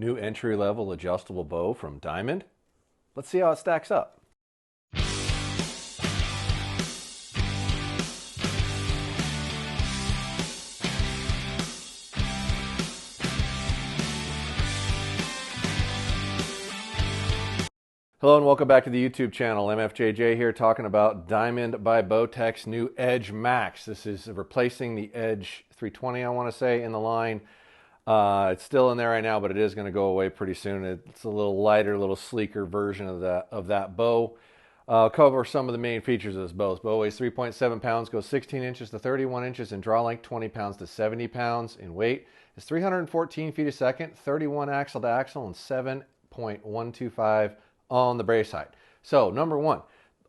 New entry-level adjustable bow from Diamond. Let's see how it stacks up. Hello and welcome back to the YouTube channel. MFJJ here talking about Diamond by Bowtech's new Edge Max. This is replacing the Edge 320, I want to say, in the line. It's still in there right now, but it is going to go away pretty soon. It's a little lighter, a little sleeker version of that bow. I'll cover some of the main features of this bow. This bow weighs 3.7 pounds, goes 16 inches to 31 inches in draw length, 20 pounds to 70 pounds in weight. It's 314 feet a second, 31 axle to axle, and 7.125 on the brace height. So number one,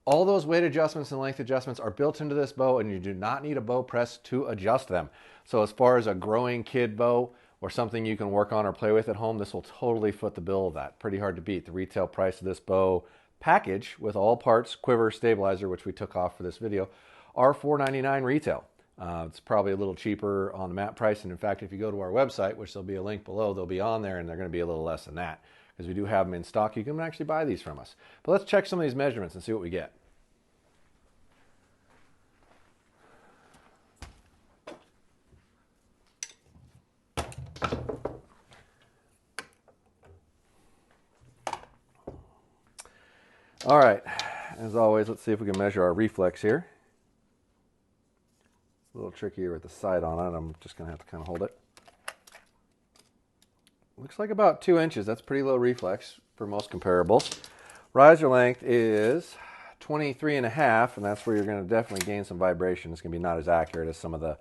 all those weight adjustments and length adjustments are built into this bow, and you do not need a bow press to adjust them. So as far as a growing kid bow or something you can work on or play with at home, this will totally foot the bill of that. Pretty hard to beat. The retail price of this bow package with all parts, quiver, stabilizer, which we took off for this video, are $499 retail. It's probably a little cheaper on the map price, and in fact, if you go to our website, which there'll be a link below, they'll be on there, and they're going to be a little less than that. Because we do have them in stock. You can actually buy these from us. But let's check some of these measurements and see what we get. All right, as always, let's see if we can measure our reflex here. A little trickier with the sight on it. I'm just going to have to kind of hold it. Looks like about 2 inches. That's pretty low reflex for most comparables. Riser length is 23.5, and that's where you're going to definitely gain some vibration. It's going to be not as accurate as some of the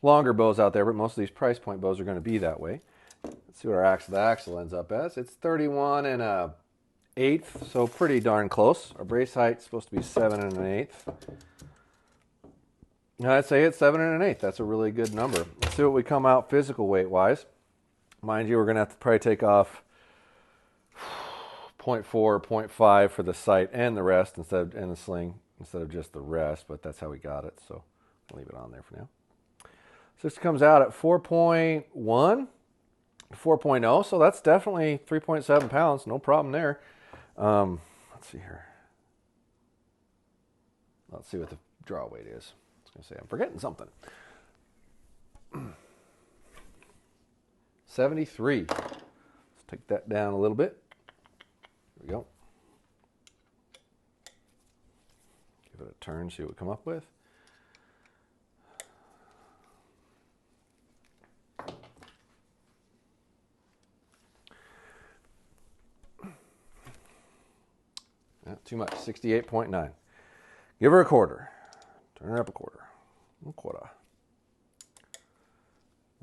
longer bows out there, but most of these price point bows are going to be that way. Let's see what our axle to axle ends up as. It's 31 1/8, so pretty darn close. Our brace height is supposed to be 7 1/8. I'd say it's 7 1/8. That's a really good number. Let's see what we come out physical weight wise. Mind you, we're going to have to probably take off 0.4 or 0.5 for the sight and the rest and the sling instead of just the rest, but that's how we got it, so I'll leave it on there for now. So this comes out at 4.1, 4.0, so that's definitely 3.7 pounds, no problem there. Let's see here. Let's see what the draw weight is. I was going to say, I'm forgetting something. 73. Let's take that down a little bit. There we go. Give it a turn, see what we come up with. Not too much, 68.9. Give her a quarter. Turn her up a quarter. 1/4.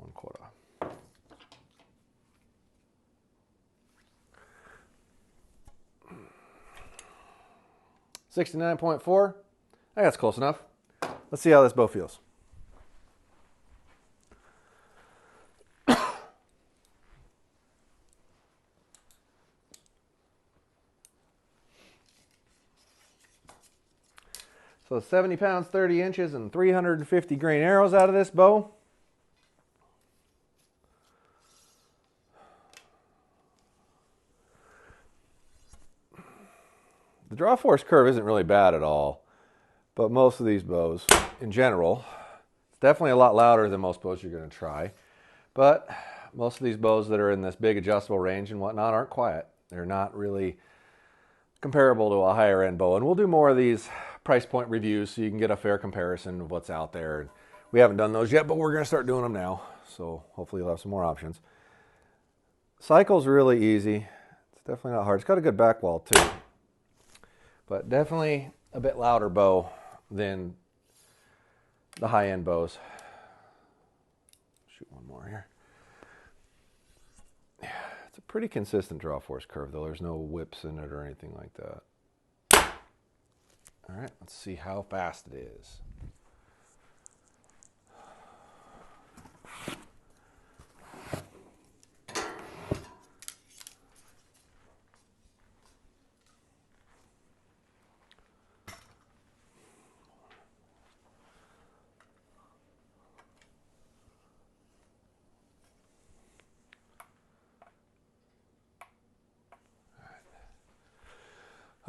1/4. 69.4. I think that's close enough. Let's see how this bow feels. So 70 pounds, 30 inches, and 350 grain arrows out of this bow. The draw force curve isn't really bad at all, but most of these bows, in general, it's definitely a lot louder than most bows you're going to try. But most of these bows that are in this big adjustable range and whatnot aren't quiet. They're not really comparable to a higher end bow. And we'll do more of these price point reviews so you can get a fair comparison of what's out there. And we haven't done those yet, but we're going to start doing them now. So hopefully you'll have some more options. Cycle's really easy. It's definitely not hard. It's got a good back wall too. But definitely a bit louder bow than the high-end bows. Shoot one more here. Yeah, it's a pretty consistent draw force curve, though. There's no whips in it or anything like that. All right, let's see how fast it is.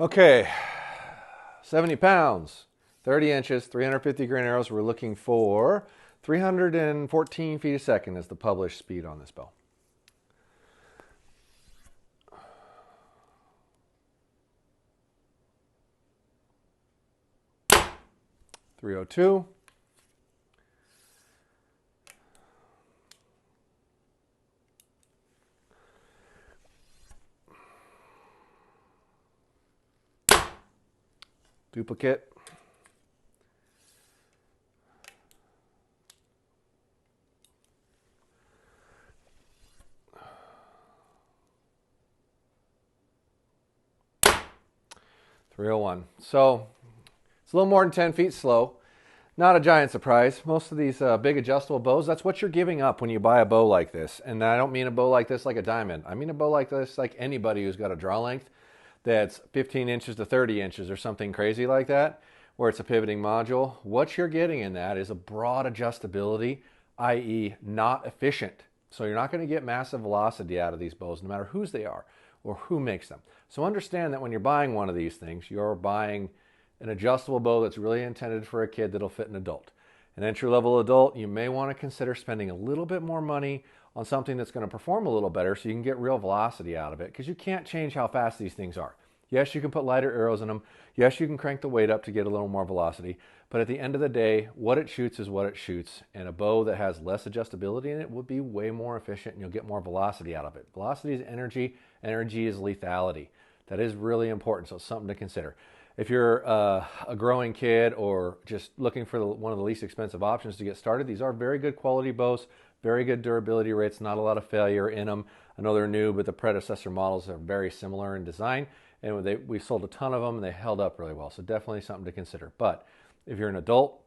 Okay, 70 pounds, 30 inches, 350 grain arrows. We're looking for 314 feet a second is the published speed on this bow. .302. Duplicate. .301. So it's a little more than 10 feet slow. Not a giant surprise. Most of these big adjustable bows, that's what you're giving up when you buy a bow like this. And I don't mean a bow like this like a diamond. I mean a bow like this like anybody who's got a draw length that's 15 inches to 30 inches or something crazy like that, where it's a pivoting module. What you're getting in that is a broad adjustability, i.e. not efficient. So you're not going to get massive velocity out of these bows, no matter whose they are or who makes them. So understand that when you're buying one of these things, you're buying an adjustable bow that's really intended for a kid that'll fit an adult. An entry-level adult, you may want to consider spending a little bit more money on something that's going to perform a little better so you can get real velocity out of it, because you can't change how fast these things are. Yes, you can put lighter arrows in them. Yes, you can crank the weight up to get a little more velocity. But at the end of the day, what it shoots is what it shoots. And a bow that has less adjustability in it would be way more efficient and you'll get more velocity out of it. Velocity is energy. Energy is lethality. That is really important, so it's something to consider. If you're a growing kid or just looking for one of the least expensive options to get started, these are very good quality bows, very good durability rates, not a lot of failure in them. I know they're new, but the predecessor models are very similar in design. And we sold a ton of them and they held up really well. So definitely something to consider. But if you're an adult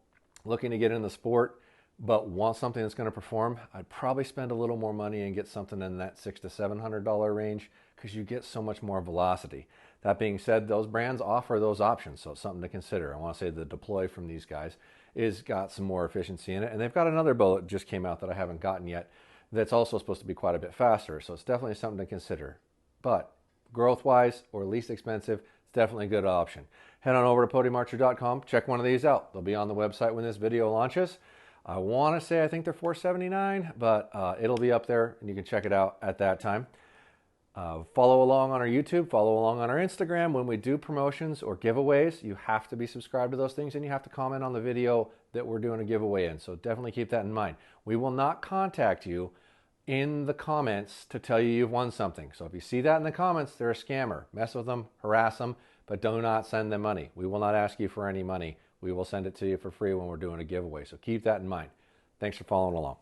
looking to get in the sport, but want something that's going to perform, I'd probably spend a little more money and get something in that $600 to $700 range, because you get so much more velocity. That being said, those brands offer those options, so it's something to consider. I want to say the Deploy from these guys is got some more efficiency in it, and they've got another bow that just came out that I haven't gotten yet that's also supposed to be quite a bit faster, so it's definitely something to consider. But growth-wise or least expensive, it's definitely a good option. Head on over to podiomarcher.com, check one of these out. They'll be on the website when this video launches. I want to say I think they're $479, but it'll be up there and you can check it out at that time. Follow along on our YouTube, follow along on our Instagram. When we do promotions or giveaways, you have to be subscribed to those things and you have to comment on the video that we're doing a giveaway in. So definitely keep that in mind. We will not contact you in the comments to tell you you've won something. So if you see that in the comments, they're a scammer. Mess with them, harass them, but do not send them money. We will not ask you for any money. We will send it to you for free when we're doing a giveaway. So keep that in mind. Thanks for following along.